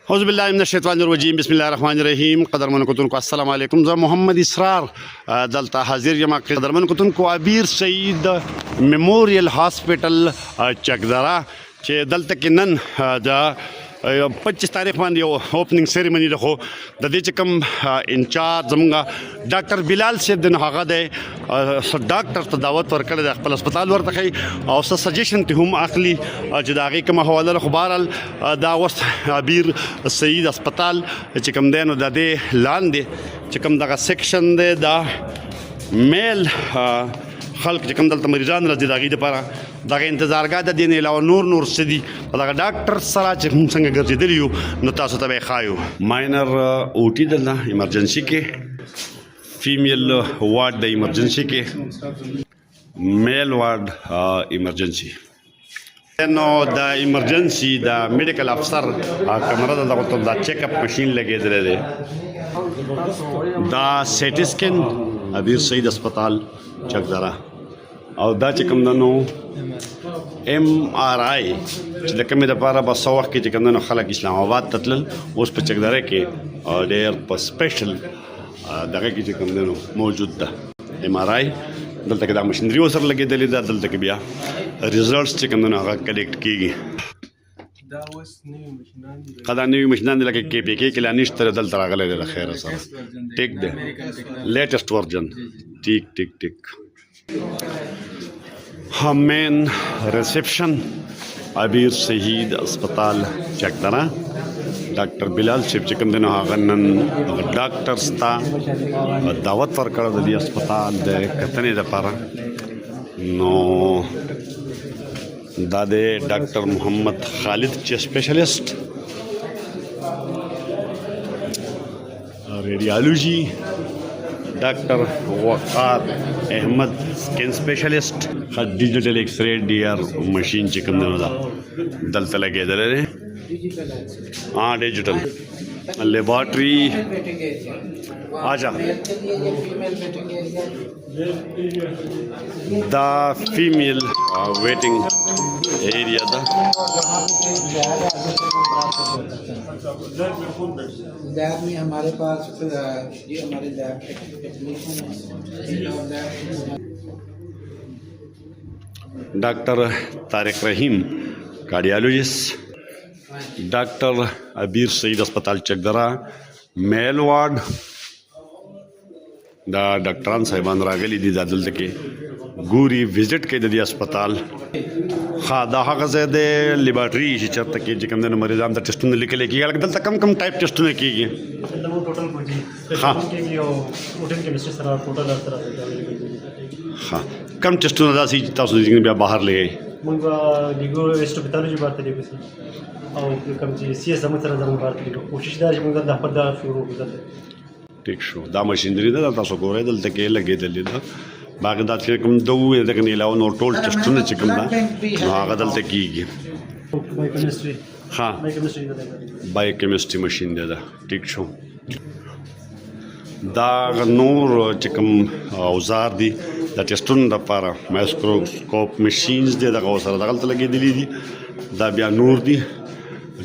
हौज़ुबिल्लाहि मिनश्शैतानिर्रजीम बिस्मिल्लाहिर्रहमानिर्रहीम क़दरमन कुतुन को अस्सलाम वालेकुम ज़ मोहम्मद इसरार दलता हाजिर जमा क़दरमन कुतुन को अबीर सईद मेमोरियल हॉस्पिटल चकदरा चे दलता के नन द 25 तारीख बांधे ओपनिंग सेरेमनी रखो दे कम इंचार्ज जमगा डॉक्टर बिलाल से दिन हागा दे डॉक्टर तो दावत वर कर अखल अस्पताल वर तक और सजेशन हम आखली जदागी कम हवाला रखो बहरहाल दावत अबीर सईद अस्पताल चिकम देन दे लान दे चिकम दगा सेक्शन दे दा मेल खल्क चिकम दल मरीजान रजी दागी दे पारा दगा इंतजार गा दिन अलावा नूर सदी दगा डॉक्टर सरा चिकम संग गर्जी दिलियो न तासो तबे खायो माइनर ओटी दलना इमरजेंसी के फीमेल वार्ड द इमरजेंसी के मेल वार्ड इमरजेंसी नो द इमरजेंसी द मेडिकल अफसर कमरा द चेकअप मशीन लगे दे द सीटी स्कैन अबीर सईद अस्पताल चकदरा और दा चिकम दनो MRI च कमी दपारा बस वक्त के चिकम दनो खलक इस्लामाबाद ततल उस पर चकदरे के और डेयर पर स्पेशल दगा की चिकम दनो मौजूद दा MRI दल तक दा मशीनरी वसर लगे दली दा दल तक बिया रिजल्ट्स चिकम दनो कलेक्ट की कदा नवी मशीन लगे KPK के लानिश तरह दल तरा गले दे खैर सर टेक दे लेटेस्ट वर्जन ठीक मेन रिसेप्शन अबीर शहीद अस्पताल चकदरा डॉक्टर बिलाल शिव चिकन दिन हागन डॉक्टर्स ता दावत वर कर दली अस्पताल दे कतने द पारा नो दादे डॉक्टर मोहम्मद खालिद चे specialist radiology doctor Waqar Ahmed skin specialist digital x-ray DR machine चिकन दल लगे दे हाँ डिजिटल लेबॉर्ट्री आजा the female waiting area lab में हमारे पास ये हमारे lab technician doctor Tariq Rahim cardiologist doctor Abeer Saeed अस्पताल चकदरा मेल वार्ड दा डॉक्टरान साहिबान रागली दी दादल के गुरी विजिट के दी अस्पताल हाँ दा दे लेबॉर्ट्री चर तक जिकम दिन मरीजान द टेस्ट लिखे की दल तक कम टाइप टेस्ट की हाँ हाँ कम टेस्ट दासी बाहर ले ठीक शो दा मशीनरी दा तासो गोरे दल तक लगे दली दा बाकी दा कम दो तक नहीं लाओ नो टोल टेस्ट न चिकम दा हाँ दल तक की हाँ बायोकेमिस्ट्री मशीन दे दा ठीक शो दा नूर चिकम औजार दी दा टेस्टुन दा पारा माइक्रोस्कोप मशीन्स दे दा सर दगल लगे दिली दी दा बिया नूर दी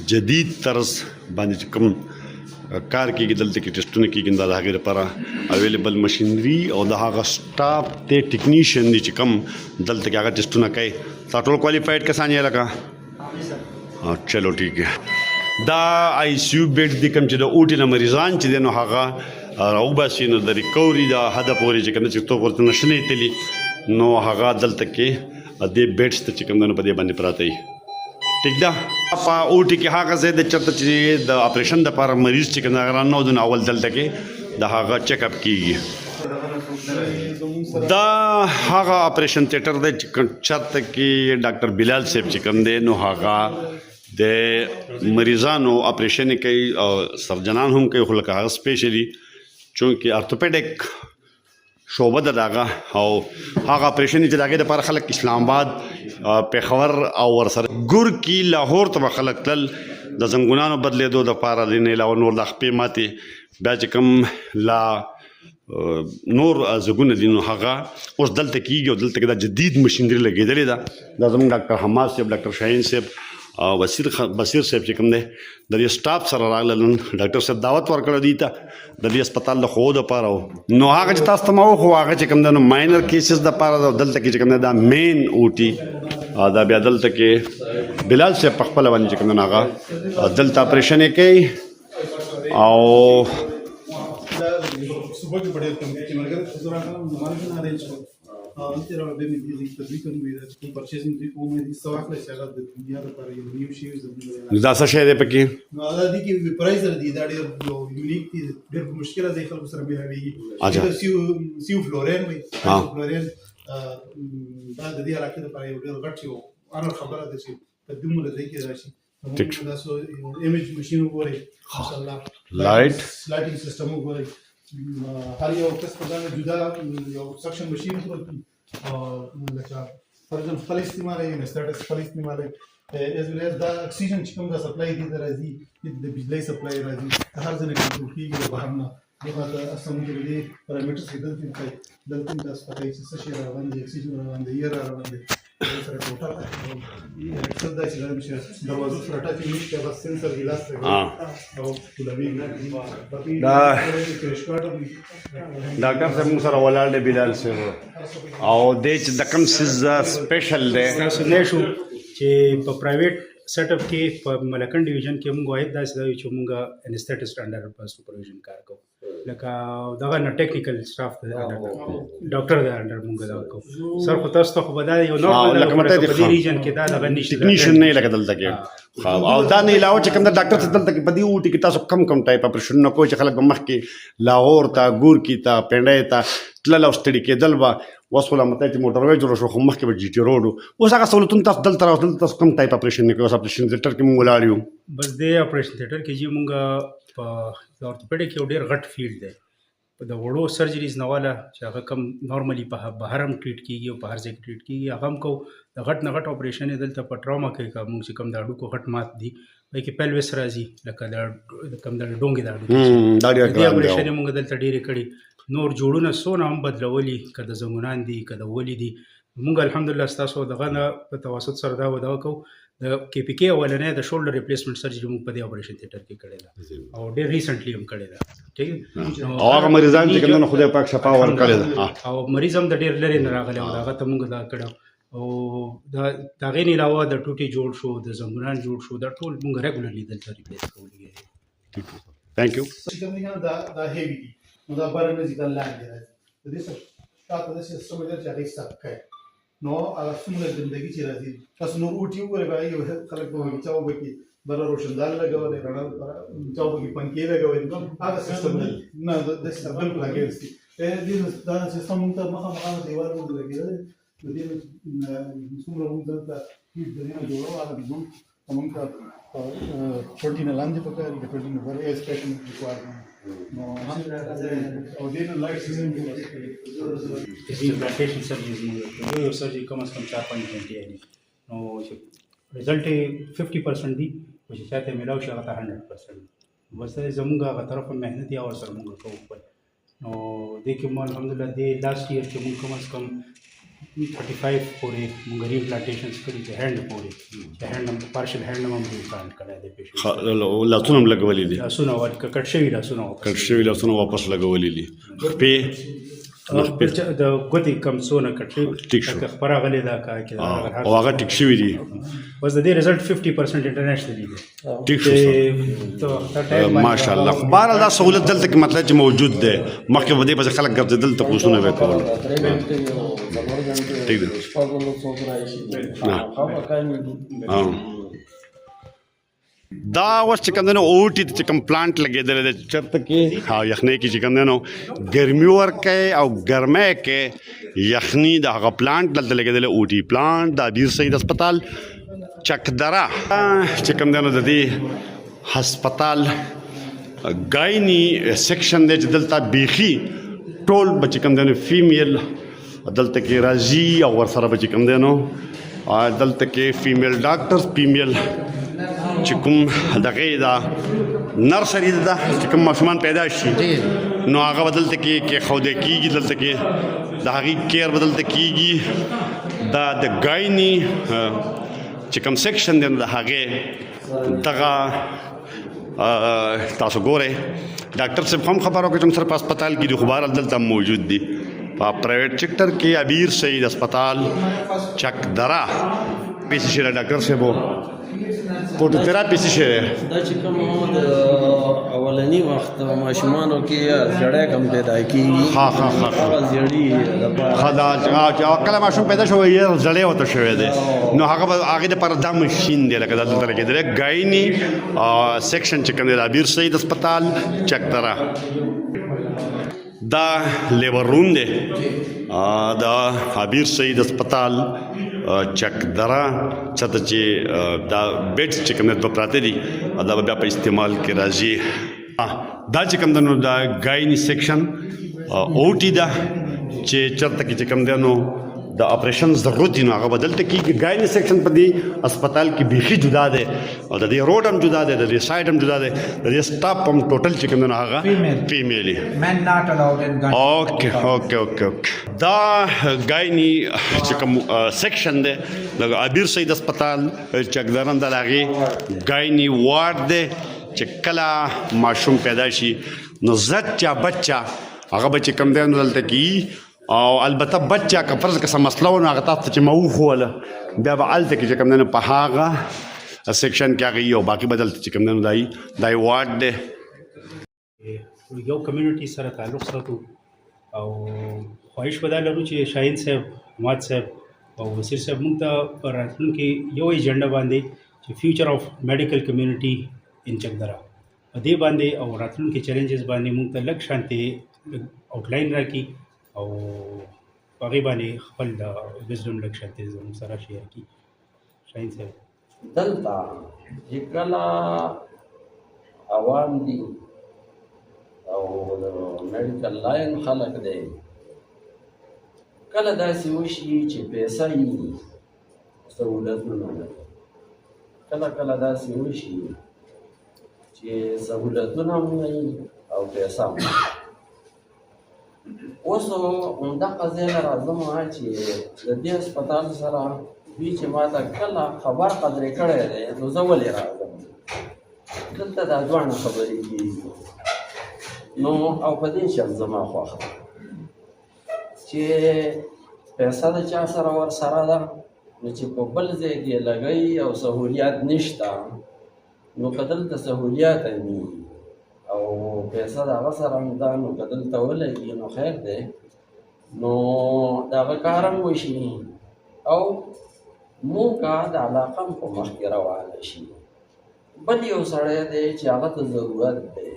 जदीद तर्ज बानी चिकम कार की दलते की टेस्टुन की गिंदा धागे पारा अवेलेबल मशीनरी और दहा स्टाफ ते टेक्नीशियन दी चिकम दलते के अगर टेस्टुन कई टोटल क्वालिफाइड का सानिया लगा हाँ चलो ठीक है दा ICU बेड दी कम चलो ऊटी ना मरीजान ची देनो हागा राउबासी नो द रिकवरी दा हदा पोरी चिकन चितो पोर नशने तेली नो हागा दलते के दे बेड्स ते चिकन दोनो पदे बंद पराते ठीक दा पा ओटी के हाँ से चरत द ऑपरेशन द पार मरीज चिकन अगर नौ दिन अवल दल तक द हाँ चेकअप की द हाँ ऑपरेशन थिएटर दे चिकन चरत की डॉक्टर बिलाल सेब चिकन दे नो हाँ दे मरीजानो ऑपरेशन कई सर्जनान हम कई खुल का स्पेशली चूँकि आर्थोपेडिक शोबा दागा और हाँ ऑपरेशन दागे द पार खलक इस्लामाबाद पेखवर और सर गुर की लाहौर तब खलक तल द जंगुनानो बदले दो द पारा दिन लाओ नूर दखपे माते बैच कम ला नूर जगुन दिन हागा उस दल तक की दल तक जदीद मशीनरी लगे दले दा डॉक्टर हमाद सेब डॉक्टर शाहीन सेब بصیر صاحب چې کوم دی د دې سټاف سره راغلل نن ډاکټر صاحب دعوت ورکړه دی ته د دې هسپتال د ښو دپاره نو هغه چې تاسو ته ما وښو هغه چې کوم دی نو ماینر کیسز دپاره ده دلته کې چې کوم دی دا مین اوټي دا بیا دلته کې بلال صاحب په خپله باندې چې کوم دی نو هغه دلته اپریشن یې کوي او صبح के बड़े कम के मगर दौरान हमारे को ना रेंज को तेरा बे में दी तदवी कर में को परचेजिंग दी को में दी सवाख ले शायद दुनिया द पर न्यू शीज دا څه شی دی پکې نو دا دي کې پرایز دي دا ډېر یونیک دي ډېر مشکله ده خلکو سره به وي سیو فلورین وي فلورین دا د دې علاقې لپاره یو ډېر غټ یو اړه خبره ده چې تقدم له دې کې راشي دا سو ایمیج ماشين وګورئ ماشاء الله لایټینګ سیستم وګورئ هر یو کس په ځان جدا یو سکشن ماشين ورته لکه فرضاً خپل استعمال یې نستاټس خپل استعمال از ویل از دا اکسیجن چې کوم دا سپلای دي راځي د بجلی سپلای راځي هر ځای کنټرول کیږي بهر نه دغه اصلا موږ دې پارامټرز کې دلته د سپلای څه شي روان دي اکسیجن روان دي ایر روان دي سره ټوټل څه دا چې دروازه سره ټاکي نشته بس سنسر ګلاس ته او ټولوي دا ډاکټر صاحب موږ سره ولاړ دی بلال صاحب او دې چې د کوم سیز سپیشل دی تاسو نه شو چې په پرایویټ سیټ اپ کې په ملکن ډیویژن کې موږ واحد داسې دی چې موږ انسټیټسټ انډر په سپرویژن کار کوو لکه دغه نه ټیکنیکل سټاف د ډاکټر د انډر موږ دا کوو سر خو تاسو ته خو بدای یو نور لکه مته په دې ریجن کې دا دغه نشته ټیکنیشن نه لګا دلته کې او دا نه علاوه چې کوم د ډاکټر څخه دلته کې بدی اوټي کې تاسو کم ټایپ اپریشن نه کوی چې خلک مخ کې لاهور ته ګور کې ته پنډای ته تلل او ستړي کېدل به وسوله مته چې موټر وې جوړ شو خو مخ کې به جی ټي روډ اوس هغه سہولتونه تاسو دلته راوستل تاسو کم ټایپ اپریشن نه کوي اوس اپریشن تھیټر کې مونږ ولاړ یو بس دې اپریشن تھیټر کې چې موږ په اورتوپیډیک یو ډېر غټ فیلډ دی په د وړو سرجریز نه والا چې هغه کم نارملی په بهر هم ټریټ کیږي او په هر ځای کې ټریټ کیږي هغه هم کو د غټ نه غټ اپریشن یې دلته په ټراما کې موږ چې کم د هډوکو غټ مات دي لکه پیلوس راځي لکه د کم د ډونګې د هډوکو دې اپریشن یې موږ دلته ډېرې کړي نور جوړونه څونه هم بدلولي که د زنګونان دي که د ولي دي موږ الحمدلله ستاسو دغه نه په توسط سره دا ودا کوو د کې پی کې اولنې د شولډر ریپلیسمنټ سرجري موږ په دې اپریشن تھیټر کې کړې ده او ډېر ریسنټلی هم کړې ده ټیک او هغه مریضان چې کوم خدای پاک شفا ورکړي ده او مریض هم د ډېر لري نه راغلی او هغه ته موږ دا کړو او دا غیر علاوه د ټوټي جوړ شو د زنګونان جوړ شو دا ټول موږ ریګولرلی دلته ریپلیس کوو ثانک یو چې کوم دا هیوی دي نو دا بار نه ځکه لاندې راځي د دې څه تاسو د څه سمجه چې هغه څه کوي نو هغه څومره زندگی چې راځي تاسو نور اوټي وګورئ به یو خلک به چاو به کې بر روشندال لګول رڼا چاو به کې پنکې لګول هغه سیستم نه د سیستم په لګي دي دا سیستم موږ ته مخه دیوال موږ لګیدل د دې څومره موږ ته هیڅ دنیا جوړو هغه موږ ته پروتین لاندې پکاري د پروتین ور ایس پیشن ریکوایرمنت نو او دې نه لایټ سیستم ریپلیسمنټ سرجری موږ یو سرجری کم از کم 4-5 غنټې دي نو رزلټ 50% دي او چې چاته ملاو شي هغه 100% بس زموږ هغه طرف مهنت یا ور سره موږ کوو نو دې کې مو الحمدلله دې لاست ایئر کې موږ کم از کم 35 پورې موږ ریپلانټیشنز کړي چې هینډ پورې چې هینډ هم پارشل هینډ هم ریپلانټ کړی دی پیشنټ لاسونه هم لګولي دي لاسونه کټ شوي لاسونه واپس لګولي دي خپې د ګوتې کم څونه کټ شوي خبره غلې دا کې او هغه ټیک شوي دي بس د دې رزلټ 50% انټرنیشنلی دی ټیک شو ماشاءالله بهرحال دا سہولت دلته کې مطلب چې موجود دی مخکې به دې پسې خلک ګرځېدل تپوسونه به یې کول ٹھیک ہے دا اوس چې کوم دی نو اوټي ته چې کوم پلانټ لګېدلی دی چېرته کې یخنۍ کې چې کوم دی نو ګرمي ورکوي او ګرمۍ کې یخني د هغه پلانټ دلته لګېدلی اوټي پلانټ د امیر سید هسپتال چکدره چې کوم دی نو د دې هسپتال ګایني سیکشن دی چې دلته بیخي ټول به چې کوم دی نو فیمیل دلته کې راځي او ورسره به چې کوم دی نو دلته کې فیمیل ډاکټرز فیمیل چې کوم دغه دا نرسري ده چې کوم ماشومان پیدا شي نو هغه بدلته کې خوده کیږي دلته کې د هغې کیر بدلته کیږي دا د ګایني چې کوم سیکشن دی د هغې دغه تاسو ګورئ ډاکټر صاحب هم خبرو کې چې سره په هسپتال کې دي خو بهرحال دلته موجود دي په پرایویټ سیکټر کې عبیر سعید هسپتال چک درا پیسې شي ډاکټر صاحب فوټو تھراپي څه شی دی دا چې کوم د اولني وخت ماشومانو کې زړی کم پیدا کېږي ها هغه زړي لپاره دا کله ماشوم پیدا شوی یې زړی ورته شوی دی نو هغه هغې دپاره دا مشین دی لکه دلته لګېدلی ګایني سیکشن چې کوم دی د عبیر سعید هسپتال چک درا دا لیبر روم دی د عبیر سعید هسپتال چک درا چته چې دا بیډز چې کوم دوه پراته دي دا بیا په استعمال کې راځي دا چې کوم نو دا ګایني سیکشن او ټي دا چې چرته کې چې کوم دی نو د اپریشن ضرورت نو هغه بدلته کېږي ګایني سیکشن په دې هسپتال کې بیخي جدا دی او د دې روډ هم جدا دی د دې سایډ هم جدا دی د دې سټاف هم ټوټل چې کوم دی نو هغه فیمیل Men not allowed in gun. اوکے دا ګایني چې کوم سیکشن دی د عبیر سعید هسپتال چکدران د هغې ګایني وارډ دی چې کله ماشوم پیدا شي نو زچا بچا هغه به چې کوم دی نو دلته کېږي او البته بچا که فرض که څه مسله و نو هغه تاسو ته چې ما وښوله بیا به هلته کې چې کوم دی نو په هغه سیکشن کې هغه یي او باقي به دلته چې کوم دی نو دا یې وارډ دی یو کمیونټي سره تعلق ساتو او خواهش به دا لرو چې شاهین صاحب حماد صاحب او وزیر صاحب موږ ته په راتلونکي یو ایجنډا باندې چې فیوچر اف میډیکل کمیونټي ان چکدرا په دې باندې او راتلونکي چیلنجز باندې موږ ته لږ شانتي آوټلاین راکړي او په هغې باندې خپل د وزډم لږ شانتي زموږ سره شیر کړي شاهین صاحب دلته چې کله عوام دي او د میډیکل لاین خلک دی کله داسې وشي چې پیسه یي سهولتونه لري کله داسې وشي چې سهولتونه هم نه وي او پیسه هم اوس همدغه ځای نه راځم چې د دې هسپتال سره دوی چې ما ته کله خبر قدرې کړی دی نو زه ولې راځم دلته دا دواړه خبرې کېږي نو او په دې شرط زما خوښه ده چې پیسه د چا سره ورسره ده نو چې په بل ځای کې لګوي او سهولیات نشته نو که دلته سهولیات هم وي او پیسه د هغه سره هم ده نو که دلته ولګي نو خیر دی نو د هغه کار هم وشي او موږ د علاقه هم په مخکې روانه شي بل یو سړی دی چې هغه ته ضرورت دی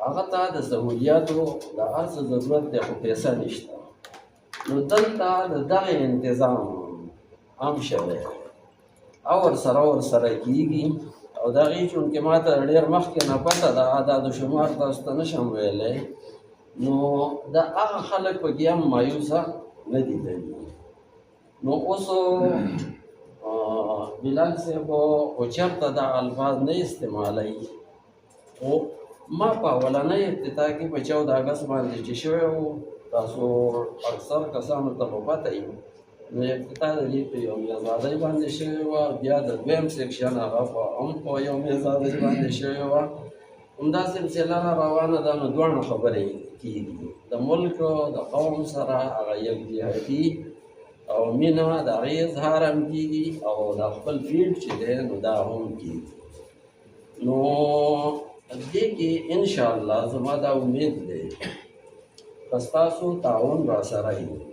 هغه ته د سهولیاتو د هر څه ضرورت دی خو پیسه نشته نو دلته د دغه انتظام هم شوی او ورسره کېږي او د هغې چونکې ما ته ډېر مخکې نه پته ده اعدادو شمار تاسو ته نشم ویلی نو د هغه خلک پکې هم مایوسه نه دي تللي نو اوس بلال صاحب خو چېرته دا الفاظ نه استعمالوي خو ما په اولنۍ ابتدا کې په 14 اګست باندې چې شوی و تاسو اکثر کسانو ته به پته وي نو ابتدا د دې په یوم ازادۍ باندې شوې وه بیا د دویم سیکشن هغه هم په یوم ازادۍ باندې شوې وه همدا سلسله را روانه ده نو دواړه خبرې کېږي د ملک د قوم سره هغه یکجهتي او مینه د هغې اظهار هم کېږي او د خپل فیلډ چې دی نو دا هم کېږي نو دې کې انشاءالله زما دا امید دی که ستاسو تعاون راسره وي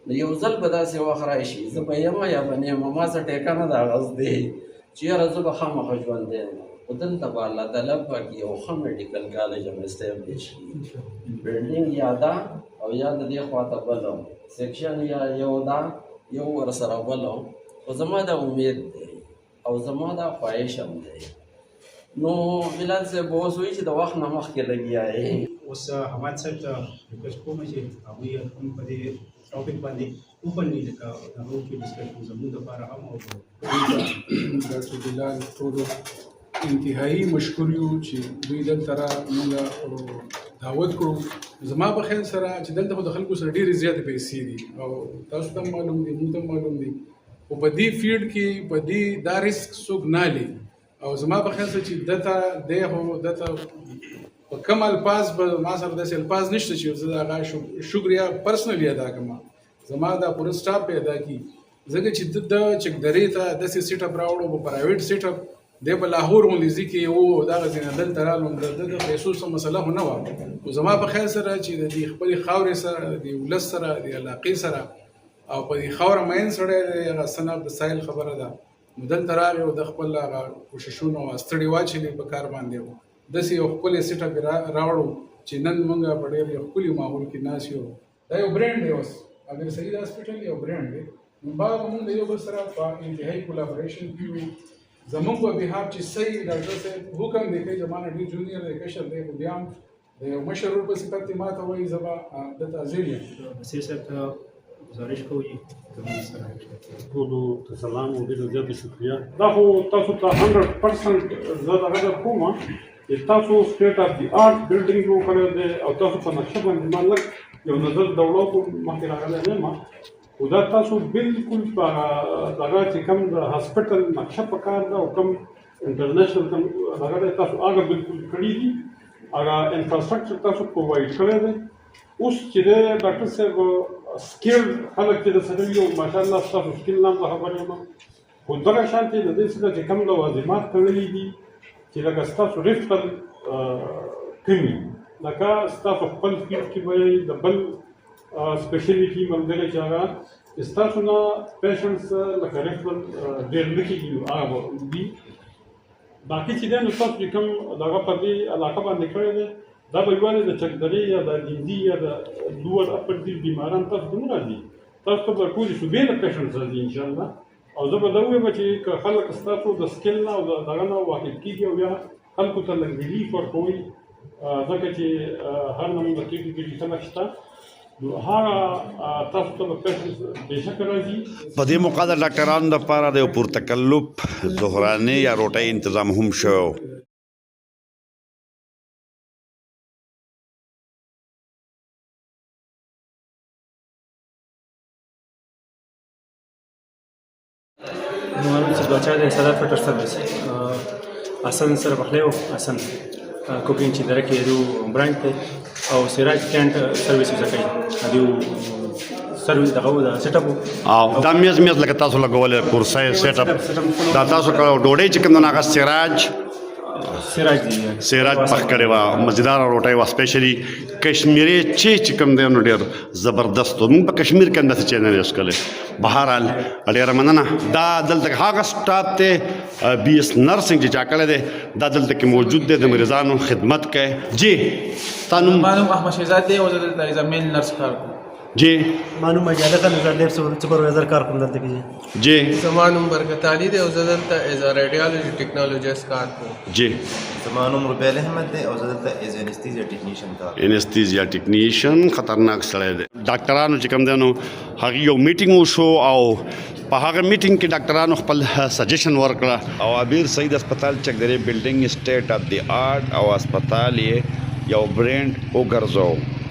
نو یو ځل به داسې وخت راشي زه به یم یا به نه یم ما څه ټیکه نه ده غص دی چې یاره زه به خامخا ژوندی یم خو دلته به الله تعالی پاکي یو ښه میډیکل کالج هم اسټابلیش کړي بلډینګ یا ده او یا د دې خواته بل سیکشن یا یو ده یو ورسره بل خو زما دا امید دی او زما دا خواهش هم دی نو بلال صاحب اوس وایي چې د وخت نه مخکې لګیا یې اوس حماد صاحب ته ریکویسټ کوم چې هغوی هم په دې ټاپک باندې وپلني لکه هغو کې ډسکشن زموږ دپاره هم او ډاکټر بلال ټولو انتهایی مشکور یو چې دوی دلته را موږ دعوت کړو زما په خیال سره چې دلته خو د خلکو سره ډېرې زیاتې پیسې دي او تاسو ته معلوم دي موږ ته معلوم دي او په دې فیلډ کې په دې دا ریسک څوک نه لي او زما په خیال چې دته دی هو دته په کوم الفاظ به ما سره داسې الفاظ نشته چې زه د هغه شکریا پرسنلی ادا کړم زما دا پوره سټاف پیدا کی ځکه چې د چکدرې ته داسې سیټ اپ راوړو په پرایویټ سیټ اپ دی په لاهور غونډې کې او دغه ځینې دلته رالم د پیسو څه مسله نه وه خو زما په خیال سره چې د دې خپلې خاورې سره د ولس سره د علاقې سره او په دې خاوره مین سړی دی هغه صنعت د سایل خبره ده نو دلته راغی او د خپل هغه کوششونو ستړي واچلې په کار باندې وو داسې یو ښکلی سیټ اپ راوړو چې نن موږ په ډېر یو ښکلي ماحول کې ناست یو دا یو برانډ دی اوس امیر سعید هاسپټل یو برانډ دی نو باید موږ د یو بل سره په انتهایي کولابریشن کې یو زمونږ په بهاب چې صحیح ډاکټر صاحب حکم دی کوي زمانه ډېر جونیئر دی کشر دی خو بیا هم د یو مشر په صفت کې ماته وایي زه به دلته حاضر یم بصیر صاحب ته گزارش کوو چې زموږ سره ټولو ته سلام او ډېره زیاته شکریه دا خو تاسو ته 100% زه دغه در کوم چې تاسو سټیټ اف دی آرټ بلډینګ جوړ کړی دی او تاسو په نقشه باندې ما لږ یو نظر دولو مخکې راغلی نه یم خو دا تاسو بالکل په دغه چې کوم د هاسپټل نقشه په کار ده او کوم انټرنیشنل کوم هغه دی تاسو هغه بالکل کړي دي هغه انفراسټرکچر تاسو پرووایډ کړی دی اوس چې دی ډاکټر صاحب سکیل خلک چې د سره یو ماشاءالله تاسو سکیل نام څه خبر یم خو دغه شان چې د دې څخه چې کوم لوازمات تړلي دي چې لکه ستاسو ریفټل کومي لکه ستاسو خپل فیلډ کې به د بل سپیشلیټي ملګری چې هغه ستاسو نه پیشنټس لکه ریفرل ډېر نه کېږي هغه دي باقي چې دی نو تاسو چې کوم دغه په دې علاقه باندې کړی دی دا به یوازې د چکدرې یا د لیندي یا د لوړ اپر دي بیماران تاسو ته نه راځي تاسو ته به ټولې صوبې نه پیشنټس راځي انشاءالله او زه به دا ووایم چې که خلک ستاسو د سکل نه او د دغه نه واقف کېږي او بیا خلکو ته لږ ریلیف ورکوئ ځکه چې هر نمونه کې خلک شته نو هغه تاسو ته به پیشنټس بېشکه راځي په دې موقع د ډاکټرانو لپاره د یو پرتکلف ظهرانې یا روټۍ انتظام هم شوی بچا د سادات فټر سرویس حسن سره پخلی و حسن کوکینګ چې دره کې دو برانډ دی او سراج ټینټ سرویس یې کوي دیو سرویس دغه د سیټ اپ او دا میز لکه تاسو لګولې کورسۍ سیټ اپ دا تاسو ډوډۍ چې کوم هغه سراج دی سراج پخ کړی وه مزیدار روټۍ وه سپیشلي کشمیري چې کوم دی نو ډېر زبردست و موږ په کشمیر کې هم داسې چینل یې وڅکلی بهرحال ډېره مننه دا دلته هغه سټاف دی بي ایس نرسنګ چې چا کړی دی دا دلته کې موجود دی د مریضانو خدمت کوي جی تا نوم معلوم احمد شهزاد دی او زه دلته ایز ا میل نرس کار کوم جی معلوم اجازه نظر ډیر سپروایزر کار کوم دلته کې جی زما نوم برکت علي دی او زه دلته ایز ا ریډیالوجي ټیکنالوجیست کار کوم جی زما نوم ربیل احمد دی او زه دلته ایز انستیزیا ټیکنیشن کار کوم انستیزیا ټیکنیشن خطرناک سړی دی ډاکټرانو چې کوم دی نو هغې یو میټینګ وشو او په هغه میټینګ کې ډاکټرانو خپل سجیشن ورکړه او امیر سعید هسپتال چکدرې بلډینګ سټیټ اف دی آرټ او هسپتال یې یو برانډ وګرځو